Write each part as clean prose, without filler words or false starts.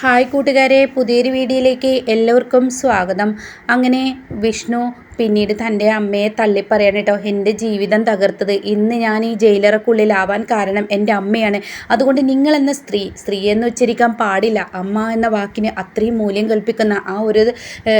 Hi കൂട്ടുകാരെ, പുതിയൊരു വീഡിയോയിലേക്ക് എല്ലാവർക്കും സ്വാഗതം. അങ്ങനെ വിഷ്ണു പിന്നീട് തൻ്റെ അമ്മയെ തള്ളിപ്പറയാണ് കേട്ടോ. എൻ്റെ ജീവിതം തകർത്തത്, ഇന്ന് ഞാൻ ഈ ജയിലറക്കുള്ളിലാവാൻ കാരണം എൻ്റെ അമ്മയാണ്. അതുകൊണ്ട് നിങ്ങളെന്ന സ്ത്രീ എന്ന് ഉച്ചരിക്കാൻ പാടില്ല. അമ്മ എന്ന വാക്കിന് അത്രയും മൂല്യം കൽപ്പിക്കുന്ന ആ ഒരു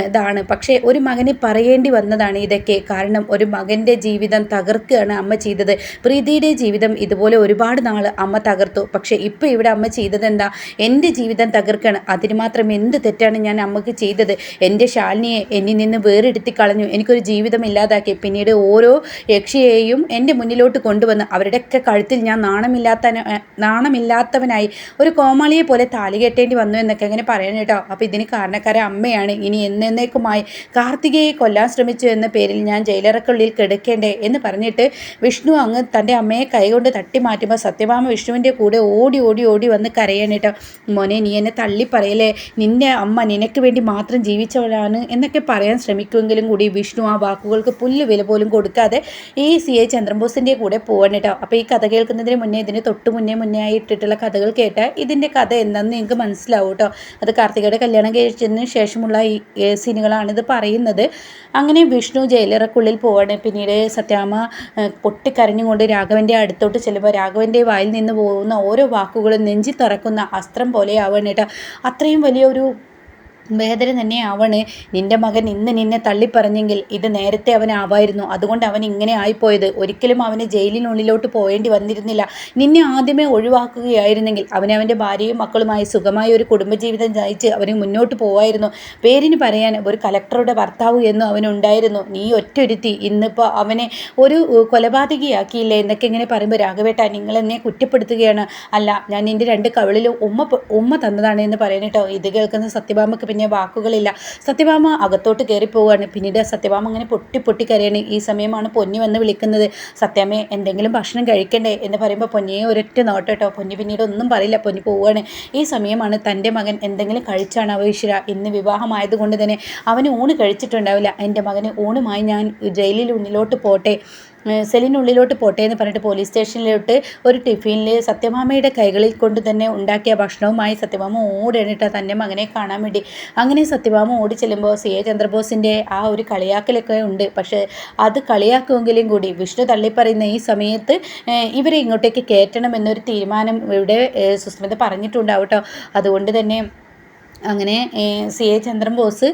ഇതാണ്. പക്ഷേ ഒരു മകന് പറയേണ്ടി വന്നതാണ് ഇതൊക്കെ. കാരണം ഒരു മകൻ്റെ ജീവിതം തകർക്കുകയാണ് അമ്മ ചെയ്തത്. പ്രീതിയുടെ ജീവിതം ഇതുപോലെ ഒരുപാട് നാൾ അമ്മ തകർത്തു. പക്ഷേ ഇപ്പോൾ ഇവിടെ അമ്മ ചെയ്തത് എന്താ? എൻ്റെ ജീവിതം തകർക്കുകയാണ്. അതിന് മാത്രം എന്ത് തെറ്റാണ് ഞാൻ അമ്മക്ക് ചെയ്തത്? എൻ്റെ ശാലിനിയെ എന്നിൽ നിന്ന് വേറെടുത്തി കളഞ്ഞു, എനിക്കൊരു ജീവിതം ഇല്ലാതാക്കി. പിന്നീട് ഓരോ യക്ഷിയെയും എൻ്റെ മുന്നിലോട്ട് കൊണ്ടുവന്ന് അവരുടെയൊക്കെ കഴുത്തിൽ ഞാൻ നാണമില്ലാത്തവനായി ഒരു കോമാളിയെ പോലെ താലി കെട്ടേണ്ടി വന്നു എന്നൊക്കെ അങ്ങനെ പറയണം കേട്ടോ. അപ്പോൾ ഇതിന് കാരണക്കാരെ അമ്മയാണ്. ഇനി എന്നേക്കുമായി കാർത്തികയെ കൊല്ലാൻ ശ്രമിച്ചു എന്ന പേരിൽ ഞാൻ ജയിലറക്കുള്ളിൽ കിടക്കേണ്ടേ എന്ന് പറഞ്ഞിട്ട് വിഷ്ണു അങ്ങ് തൻ്റെ അമ്മയെ കൈകൊണ്ട് തട്ടി മാറ്റുമ്പോൾ സത്യഭാമ വിഷ്ണുവിൻ്റെ കൂടെ ഓടി ഓടി ഓടി വന്ന് കരയാണ് കേട്ടോ. മോനെ, നീ എന്നെ തള്ളി പറയലേ, നിൻ്റെ അമ്മ നിനക്ക് വേണ്ടി മാത്രം ജീവിച്ചവളാണ് എന്നൊക്കെ പറയാൻ ശ്രമിക്കുമെങ്കിലും കൂടി വിഷ്ണു ആ വാക്കുകൾക്ക് പുല്ല് വില പോലും കൊടുക്കാതെ ഈ CA ചന്ദ്രബോസിൻ്റെ കൂടെ പോവാണ് കേട്ടോ. അപ്പോൾ ഈ കഥ കേൾക്കുന്നതിന് മുന്നേ ഇതിന് തൊട്ട് മുന്നേ ആയിട്ടിട്ടുള്ള കഥകൾ കേട്ടാൽ ഇതിൻ്റെ കഥ എന്താണെന്ന് നിങ്ങൾക്ക് മനസ്സിലാവും കേട്ടോ. അത് കാർത്തികയുടെ കല്യാണം കഴിച്ചതിന് ശേഷമുള്ള ഈ സീനുകളാണ് ഇത് പറയുന്നത്. അങ്ങനെ വിഷ്ണു ജയിലറക്കുള്ളിൽ പോവാണ്. പിന്നീട് സത്യാമ്മ പൊട്ടിക്കരഞ്ഞുകൊണ്ട് രാഘവൻ്റെ അടുത്തോട്ട് ചെല്ലുമ്പോൾ രാഘവൻ്റെ വായിൽ നിന്ന് പോകുന്ന ഓരോ വാക്കുകളും നെഞ്ചി തറക്കുന്ന അസ്ത്രം പോലെ ആവണം കേട്ടോ. അത്രയും വലിയൊരു വേദന തന്നെ ആവണ്. നിൻ്റെ മകൻ ഇന്ന് നിന്നെ തള്ളിപ്പറഞ്ഞെങ്കിൽ ഇത് നേരത്തെ അവനാവായിരുന്നു. അതുകൊണ്ട് അവൻ ഇങ്ങനെ ആയിപ്പോയത്. ഒരിക്കലും അവന് ജയിലിനുള്ളിലോട്ട് പോകേണ്ടി വന്നിരുന്നില്ല. നിന്നെ ആദ്യമേ ഒഴിവാക്കുകയായിരുന്നെങ്കിൽ അവൻ്റെ ഭാര്യയും മക്കളുമായി സുഖമായ ഒരു കുടുംബജീവിതം നയിച്ച് അവന് മുന്നോട്ട് പോവായിരുന്നു. പേരിന് പറയാൻ ഒരു കലക്ടറുടെ ഭർത്താവ് എന്നും അവനുണ്ടായിരുന്നു. നീ ഒറ്റൊരുത്തി ഇന്നിപ്പോൾ അവനെ ഒരു കൊലപാതകയാക്കിയില്ലേ എന്നൊക്കെ ഇങ്ങനെ പറയുമ്പോൾ രാഘവേട്ട, നിങ്ങളെന്നെ കുറ്റപ്പെടുത്തുകയാണ്. അല്ല, ഞാൻ നിൻ്റെ രണ്ട് കവിളിലും ഉമ്മ തന്നതാണ് എന്ന് പറയണേട്ടോ. ഇത് കേൾക്കുന്ന സത്യഭാമക്ക് പിന്നെ വാക്കുകളില്ല. സത്യഭാമ അകത്തോട്ട് കയറി പോവുകയാണ്. പിന്നീട് സത്യഭാമ അങ്ങനെ പൊട്ടി കരയാണ്. ഈ സമയമാണ് പൊന്നി വന്ന് വിളിക്കുന്നത്. സത്യാമ്മേ, എന്തെങ്കിലും ഭക്ഷണം കഴിക്കണ്ടേ എന്ന് പറയുമ്പോൾ പൊന്നിയെ ഒരൊറ്റ നോട്ട് കേട്ടോ. പൊന്നി പിന്നീട് ഒന്നും പറയില്ല, പൊന്നി പോവുകയാണ്. ഈ സമയമാണ് തൻ്റെ മകൻ എന്തെങ്കിലും കഴിച്ചാണ് ഈശ്വര, ഇന്ന് വിവാഹമായതുകൊണ്ട് തന്നെ അവന് ഊണ് കഴിച്ചിട്ടുണ്ടാവില്ല. എൻ്റെ മകന് ഊണുമായി ഞാൻ ജയിലിൽ ഉള്ളിലോട്ട് പോട്ടെ, സെല്ലിനുള്ളിലോട്ട് പോട്ടെ എന്ന് പറഞ്ഞിട്ട് പോലീസ് സ്റ്റേഷനിലോട്ട് ഒരു ടിഫിനിൽ സത്യഭാമയുടെ കൈകളിൽ കൊണ്ട് തന്നെ ഉണ്ടാക്കിയ ഭക്ഷണവുമായി സത്യഭാമ ഓടിയിട്ട് തൻ്റെ മകനെ കാണാൻ വേണ്ടി. അങ്ങനെ സത്യഭാമ ഓടി ചെല്ലുമ്പോൾ CA ചന്ദ്രബോസിൻ്റെ ആ ഒരു കളിയാക്കലൊക്കെ ഉണ്ട്. പക്ഷേ അത് കളിയാക്കുമെങ്കിലും കൂടി വിഷ്ണു തള്ളിപ്പറയുന്ന ഈ സമയത്ത് ഇവരെ ഇങ്ങോട്ടേക്ക് കയറ്റണം എന്നൊരു തീരുമാനം ഇവിടെ സുസ്മിത പറഞ്ഞിട്ടുണ്ടാവും കേട്ടോ. അതുകൊണ്ട് തന്നെ അങ്ങനെ CA ചന്ദ്രബോസ്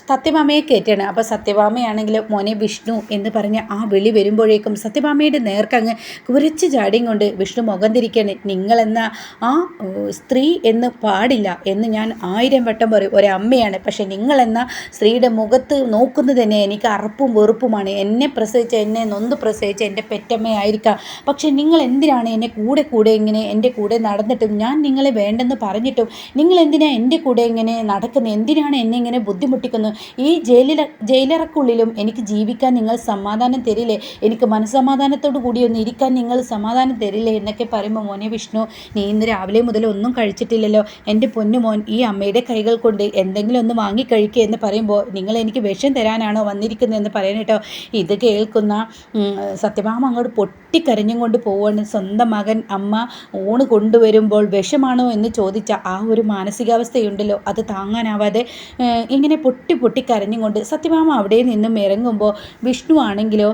സത്യഭാമയെ കയറ്റുകയാണ്. അപ്പോൾ സത്യഭാമയാണെങ്കിൽ മോനെ വിഷ്ണു എന്ന് പറഞ്ഞ് ആ വിളി വരുമ്പോഴേക്കും സത്യഭാമയുടെ നേർക്കങ്ങ് കുരച്ച് ചാടിയും കൊണ്ട് വിഷ്ണു മുഖം തിരിക്കുകയാണ്. നിങ്ങളെന്ന ആ സ്ത്രീ എന്ന് പാടില്ല എന്ന് ഞാൻ 1000 വട്ടം പറയും. ഒരമ്മയാണ്. പക്ഷേ നിങ്ങളെന്ന സ്ത്രീയുടെ മുഖത്ത് നോക്കുന്നത് തന്നെ എനിക്ക് അറപ്പും വെറുപ്പുമാണ്. എന്നെ നൊന്ത് പ്രസവിച്ച എൻ്റെ പെറ്റമ്മയായിരിക്കാം. പക്ഷേ നിങ്ങൾ എന്തിനാണ് എന്നെ കൂടെ ഇങ്ങനെ എൻ്റെ കൂടെ നടന്നിട്ടും ഞാൻ നിങ്ങളെ വേണ്ടെന്ന് പറഞ്ഞിട്ടും നിങ്ങൾ എന്തിനാ എൻ്റെ കൂടെ ഇങ്ങനെ നടക്കുന്നത്? എന്തിനാണ് എന്നെ ഇങ്ങനെ ബുദ്ധിമുട്ടിക്കുന്നത്? ഈ ജയിലറക്കുള്ളിലും എനിക്ക് ജീവിക്കാൻ നിങ്ങൾ സമാധാനം തരില്ലേ? എനിക്ക് മനസ്സമാധാനത്തോടു കൂടി ഒന്ന് ഇരിക്കാൻ നിങ്ങൾ സമാധാനം തരില്ലേ എന്നൊക്കെ പറയുമ്പോൾ മോനെ വിഷ്ണു, നീ ഇന്ന് രാവിലെ മുതൽ ഒന്നും കഴിച്ചിട്ടില്ലല്ലോ. എൻ്റെ പൊന്നുമോൻ ഈ അമ്മയുടെ കൈകൾ കൊണ്ട് എന്തെങ്കിലും ഒന്ന് വാങ്ങി കഴിക്കുക എന്ന് പറയുമ്പോൾ നിങ്ങൾ എനിക്ക് വിഷം തരാനാണോ വന്നിരിക്കുന്നതെന്ന് പറയണം കേട്ടോ. ഇത് കേൾക്കുന്ന സത്യഭാമ അങ്ങോട്ട് പൊട്ടിക്കരഞ്ഞും കൊണ്ട് പോവുകയാണ്. സ്വന്തം മകൻ അമ്മ ഊണ് കൊണ്ടുവരുമ്പോൾ വിഷമാണോ എന്ന് ചോദിച്ച ആ ഒരു മാനസികാവസ്ഥയുണ്ടല്ലോ, അത് താങ്ങാനാവാതെ ഇങ്ങനെ പൊട്ടി കരഞ്ഞുകൊണ്ട് സത്യഭാമ അവിടെ നിന്നും ഇറങ്ങുമ്പോൾ വിഷ്ണു ആണെങ്കിലോ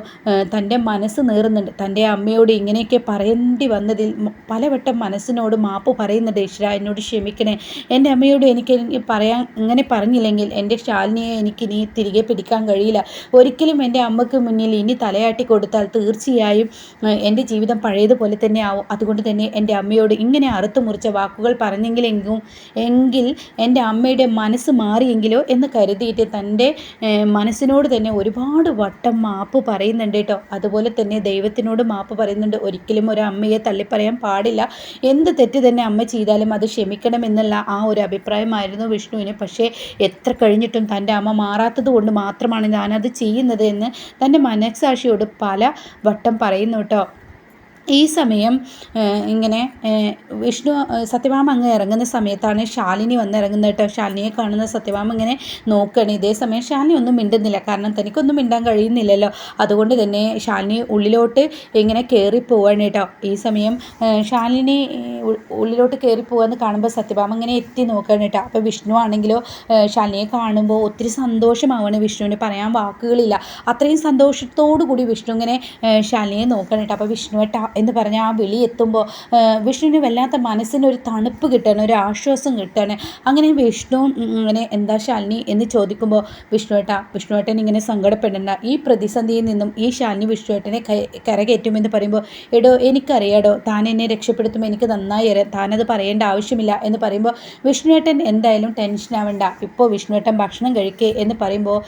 തൻ്റെ മനസ്സ് നേറുന്നുണ്ട്. തൻ്റെ അമ്മയോട് ഇങ്ങനെയൊക്കെ പറയേണ്ടി വന്നതിൽ പലവട്ടം മനസ്സിനോട് മാപ്പ് പറയുന്നുണ്ട്. ഈശ്വര, എന്നോട് ക്ഷമിക്കണേ. എൻ്റെ അമ്മയോട് എനിക്ക് പറയാൻ ഇങ്ങനെ പറഞ്ഞില്ലെങ്കിൽ എൻ്റെ ശാലിനിയെ എനിക്ക് നീ തിരികെ പിടിക്കാൻ കഴിയില്ല. ഒരിക്കലും എൻ്റെ അമ്മയ്ക്ക് മുന്നിൽ ഇനി തലയാട്ടി കൊടുത്താൽ തീർച്ചയായും എൻ്റെ ജീവിതം പഴയതുപോലെ തന്നെ ആവും. അതുകൊണ്ട് തന്നെ എൻ്റെ അമ്മയോട് ഇങ്ങനെ അറുത്തു മുറിച്ച വാക്കുകൾ എങ്കിൽ എൻ്റെ അമ്മയുടെ മനസ്സ് മാറിയെങ്കിലോ എന്ന് കരുതിയിട്ട് തൻ്റെ മനസ്സിനോട് തന്നെ ഒരുപാട് വട്ടം മാപ്പ് പറയുന്നുണ്ട് കേട്ടോ. അതുപോലെ തന്നെ ദൈവത്തിനോട് മാപ്പ് പറയുന്നുണ്ട്. ഒരിക്കലും ഒരു അമ്മയെ തള്ളിപ്പറയാൻ പാടില്ല. എന്ത് തെറ്റ് തന്നെ അമ്മ ചെയ്താലും അത് ക്ഷമിക്കണമെന്നുള്ള ആ ഒരു അഭിപ്രായമായിരുന്നു വിഷ്ണുവിന്. പക്ഷേ എത്ര കഴിഞ്ഞിട്ടും തൻ്റെ അമ്മ മാറാത്തത് കൊണ്ട് മാത്രമാണ് ഞാനത് ചെയ്യുന്നത് എന്ന് തൻ്റെ മനസ്സാക്ഷിയോട് പല വട്ടം പറയുന്നു കേട്ടോ. ഈ സമയം ഇങ്ങനെ വിഷ്ണു സത്യഭാമ അങ്ങ് ഇറങ്ങുന്ന സമയത്താണ് ശാലിനി വന്ന് ഇറങ്ങുന്നത് കേട്ടോ. ശാലിനിയെ കാണുന്ന സത്യഭാമ ഇങ്ങനെ നോക്കുകയാണ്. ഇതേ സമയം ശാലിനി ഒന്നും മിണ്ടുന്നില്ല, കാരണം തനിക്കൊന്നും മിണ്ടാൻ കഴിയുന്നില്ലല്ലോ. അതുകൊണ്ട് തന്നെ ശാലിനി ഉള്ളിലോട്ട് ഇങ്ങനെ കയറി പോവാണ് കേട്ടോ. ഈ സമയം ശാലിനി ഉള്ളിലോട്ട് കയറി പോകാമെന്ന് കാണുമ്പോൾ സത്യഭാമ ഇങ്ങനെ എത്തി നോക്കുകയാണ് കേട്ടോ. അപ്പോൾ വിഷ്ണു ആണെങ്കിലോ ശാലിനിയെ കാണുമ്പോൾ ഒത്തിരി സന്തോഷമാവാണ്. വിഷ്ണുവിന് പറയാൻ വാക്കുകളില്ല. അത്രയും സന്തോഷത്തോടു കൂടി വിഷ്ണു ഇങ്ങനെ ശാലിനിയെ നോക്കണം കേട്ടോ. അപ്പോൾ വിഷ്ണുവേട്ടാ എന്ന് പറഞ്ഞാൽ ആ വിളി എത്തുമ്പോൾ വിഷ്ണുവിന് വല്ലാത്ത മനസ്സിനൊരു തണുപ്പ് കിട്ടുകയാണ്, ഒരു ആശ്വാസം കിട്ടുകയാണ്. അങ്ങനെ വിഷ്ണു ഇങ്ങനെ എന്താ ശാലിനി എന്ന് ചോദിക്കുമ്പോൾ വിഷ്ണുവേട്ടൻ ഇങ്ങനെ സങ്കടപ്പെടേണ്ട, ഈ പ്രതിസന്ധിയിൽ നിന്നും ഈ ശാലിനി വിഷ്ണുവേട്ടനെ കരകയറ്റുമെന്ന് പറയുമ്പോൾ എടോ എനിക്കറിയാടോ താൻ എന്നെ രക്ഷപ്പെടുത്തുമ്പോൾ എനിക്ക് നന്നായി അറിയാം, താനത് പറയേണ്ട ആവശ്യമില്ല എന്ന് പറയുമ്പോൾ വിഷ്ണുവേട്ടൻ എന്തായാലും ടെൻഷൻ ആവേണ്ട, ഇപ്പോൾ വിഷ്ണുവേട്ടൻ ഭക്ഷണം കഴിക്കേ എന്ന് പറയുമ്പോൾ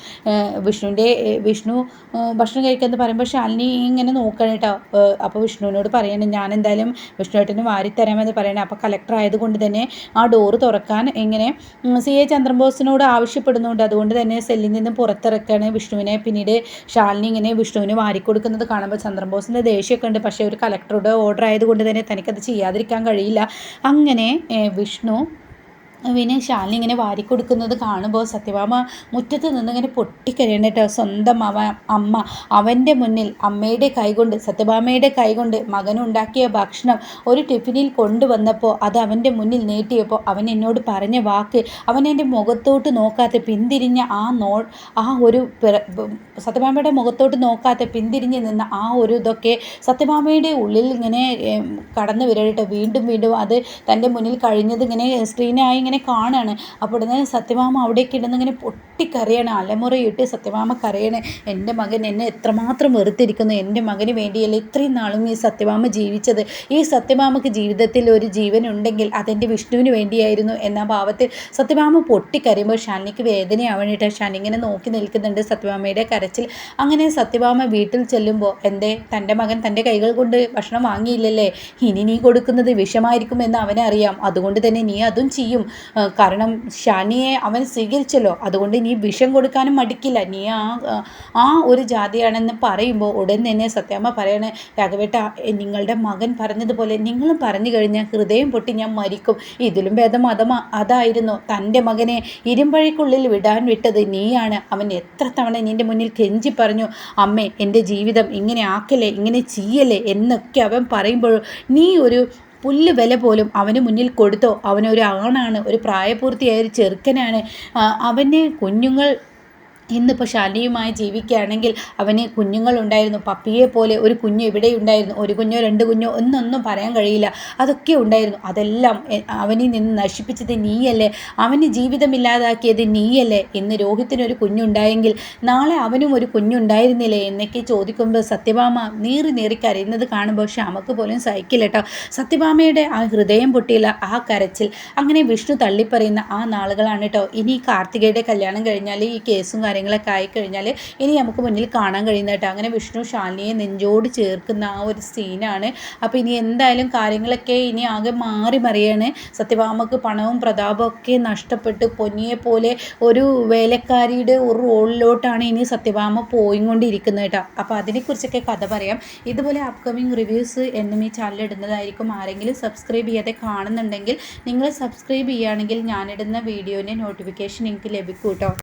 വിഷ്ണു ഭക്ഷണം കഴിക്കുക എന്ന് പറയുമ്പോൾ ശാലിനി ഇങ്ങനെ നോക്കണം കേട്ടോ. അപ്പോൾ വിഷ്ണുവിനോട് പറയണം ഞാൻ എന്തായാലും വിഷ്ണുവേട്ടന് വാരിത്തരാമെന്ന് പറയണേ. അപ്പോൾ കളക്ടർ ആയതുകൊണ്ട് തന്നെ ആ ഡോറ് തുറക്കാൻ ഇങ്ങനെ CA ചന്ദ്രബോസിനോട് ആവശ്യപ്പെടുന്നുണ്ട്. അതുകൊണ്ട് തന്നെ സെല്ലിൽ നിന്നും പുറത്തിറക്കാണ് വിഷ്ണുവിനെ. പിന്നീട് ശാലിനി ഇങ്ങനെ വിഷ്ണുവിന് വാരിക്കൊടുക്കുന്നത് കാണുമ്പോൾ ചന്ദ്രബോസിൻ്റെ ദേഷ്യമൊക്കെ ഉണ്ട്. പക്ഷേ ഒരു കളക്ടറുടെ ഓർഡർ ആയതുകൊണ്ട് തന്നെ തനിക്കത് ചെയ്യാതിരിക്കാൻ കഴിയില്ല. അങ്ങനെ വിഷ്ണു പിന്നെ ശാലിനി ഇങ്ങനെ വാരിക്കൊടുക്കുന്നത് കാണുമ്പോൾ സത്യഭാമ മുറ്റത്ത് നിന്നിങ്ങനെ പൊട്ടിക്കരയണം കേട്ടോ. സ്വന്തം അമ്മ അവൻ്റെ മുന്നിൽ അമ്മയുടെ കൈകൊണ്ട് സത്യഭാമയുടെ കൈകൊണ്ട് മകനുണ്ടാക്കിയ ഭക്ഷണം ഒരു ടിഫിനിൽ കൊണ്ടുവന്നപ്പോൾ അത് അവൻ്റെ മുന്നിൽ നീട്ടിയപ്പോൾ അവൻ എന്നോട് പറഞ്ഞ വാക്ക്, അവൻ എൻ്റെ മുഖത്തോട്ട് നോക്കാതെ പിന്തിരിഞ്ഞ ആ ഒരു സത്യഭാമയുടെ മുഖത്തോട്ട് നോക്കാതെ പിന്തിരിഞ്ഞ് നിന്ന ആ ഒരു ഇതൊക്കെ സത്യഭാമയുടെ ഉള്ളിൽ ഇങ്ങനെ കടന്നു വരട്ടെ. വീണ്ടും വീണ്ടും അത് തൻ്റെ മുന്നിൽ കഴിഞ്ഞത് ഇങ്ങനെ സ്ക്രീനായി ഇങ്ങനെ കാണുകയാണ്. അപ്പോൾ ഉടനെ സത്യഭാമ അവിടേക്ക് ഇടുന്ന ഇങ്ങനെ പൊട്ടിക്കരയാണ്, അലമുറയിട്ട് സത്യഭാമ കരയണേ. എൻ്റെ മകൻ എന്നെ എത്രമാത്രം വെറുത്തിരിക്കുന്നു, എൻ്റെ മകന് വേണ്ടിയല്ല ഇത്രയും നാളും ഈ സത്യഭാമ ജീവിച്ചത്. ഈ സത്യഭാമക്ക് ജീവിതത്തിൽ ഒരു ജീവൻ ഉണ്ടെങ്കിൽ അതെൻ്റെ വിഷ്ണുവിന് വേണ്ടിയായിരുന്നു എന്ന ഭാവത്തിൽ സത്യഭാമ പൊട്ടിക്കരയുമ്പോൾ ശാലിനിക്ക് വേദനയാവണിട്ട് ശാലിനി ഇങ്ങനെ നോക്കി നിൽക്കുന്നുണ്ട് സത്യഭാമയുടെ കരച്ചിൽ. അങ്ങനെ സത്യഭാമ വീട്ടിൽ ചെല്ലുമ്പോൾ എന്തേ തൻ്റെ മകൻ തൻ്റെ കൈകൾ കൊണ്ട് ഭക്ഷണം വാങ്ങിയില്ലല്ലേ, ഇനി നീ കൊടുക്കുന്നത് വിഷമായിരിക്കും എന്ന് അവനറിയാം, അതുകൊണ്ട് തന്നെ നീ അതും ചെയ്യും. കാരണം ശാലിനിയെ അവൻ സ്വീകരിച്ചല്ലോ, അതുകൊണ്ട് നീ വിഷം കൊടുക്കാനും മടിക്കില്ല, നീ ആ ഒരു ജാതിയാണെന്ന് പറയുമ്പോൾ ഉടൻ തന്നെ സത്യഭാമ പറയണേ, രാഘവേട്ട നിങ്ങളുടെ മകൻ പറഞ്ഞതുപോലെ നിങ്ങളും പറഞ്ഞു കഴിഞ്ഞാൽ ഹൃദയം പൊട്ടി ഞാൻ മരിക്കും. ഇതിലും ഭേദം അതായിരുന്നു. തൻ്റെ മകനെ ഇരുമ്പഴിക്കുള്ളിൽ വിടാൻ വിട്ടത് നീയാണ്. അവൻ എത്ര തവണ നിൻ്റെ മുന്നിൽ കെഞ്ചി പറഞ്ഞു, അമ്മേ എൻ്റെ ജീവിതം ഇങ്ങനെ ആക്കല്ലേ, ഇങ്ങനെ ചെയ്യല്ലേ എന്നൊക്കെ അവൻ പറയുമ്പോഴും നീ ഒരു പുല്ല് വില പോലും അവന് മുന്നിൽ കൊടുത്തോ? അവനൊരു ആണാണ്, ഒരു പ്രായപൂർത്തിയായ ഒരു ചെറുക്കനാണ്. അവന് കുഞ്ഞുങ്ങൾ ഇന്നിപ്പോൾ ശാലിനിയുമായി ജീവിക്കുകയാണെങ്കിൽ അവന് കുഞ്ഞുങ്ങളുണ്ടായിരുന്നു, പപ്പിയെ പോലെ ഒരു കുഞ്ഞ് ഇവിടെ ഉണ്ടായിരുന്നു, ഒരു കുഞ്ഞോ രണ്ട് കുഞ്ഞോ ഒന്നും പറയാൻ കഴിയില്ല, അതൊക്കെ ഉണ്ടായിരുന്നു. അതെല്ലാം അവനിൽ നിന്ന് നശിപ്പിച്ചത് നീയല്ലേ, അവന് ജീവിതമില്ലാതാക്കിയത് നീയല്ലേ. ഇന്ന് രോഹിത്തിനൊരു കുഞ്ഞുണ്ടായെങ്കിൽ നാളെ അവനും ഒരു കുഞ്ഞുണ്ടായിരുന്നില്ലേ എന്നൊക്കെ ചോദിക്കുമ്പോൾ സത്യഭാമ നീറി കരയുന്നത് കാണുമ്പോൾ ശ്യാമക്ക് പോലും സഹിക്കില്ല കേട്ടോ. സത്യഭാമയുടെ ആ ഹൃദയം പൊട്ടിയില്ല ആ കരച്ചിൽ. അങ്ങനെ വിഷ്ണു തള്ളിപ്പറയുന്ന ആ നാളുകളാണ് കേട്ടോ. ഇനി കാർത്തികയുടെ കല്യാണം കഴിഞ്ഞാൽ ഈ കേസും കാര്യങ്ങളൊക്കെ ആയിക്കഴിഞ്ഞാൽ ഇനി നമുക്ക് മുന്നിൽ കാണാൻ കഴിയുന്ന കേട്ടോ. അങ്ങനെ വിഷ്ണു ശാലിനിയെ നെഞ്ചോട് ചേർക്കുന്ന ആ ഒരു സീനാണ്. അപ്പോൾ ഇനി എന്തായാലും കാര്യങ്ങളൊക്കെ ഇനി ആകെ മാറി മറിയാണ്. സത്യഭാമക്ക് പണവും പ്രതാപവും ഒക്കെ നഷ്ടപ്പെട്ട് പൊന്നിയെ പോലെ ഒരു വേലക്കാരിയുടെ ഒരു റോളിലോട്ടാണ് ഇനി സത്യഭാമ പോയിക്കൊണ്ടിരിക്കുന്നത് കേട്ടോ. അപ്പോൾ അതിനെക്കുറിച്ചൊക്കെ കഥ പറയാം. ഇതുപോലെ അപ്കമിങ് റിവ്യൂസ് എന്നും ഈ ചാനൽ ഇടുന്നതായിരിക്കും. ആരെങ്കിലും സബ്സ്ക്രൈബ് ചെയ്യാതെ കാണുന്നുണ്ടെങ്കിൽ നിങ്ങൾ സബ്സ്ക്രൈബ് ചെയ്യുകയാണെങ്കിൽ ഞാനിടുന്ന വീഡിയോൻ്റെ നോട്ടിഫിക്കേഷൻ നിങ്ങൾക്ക് ലഭിക്കും കേട്ടോ.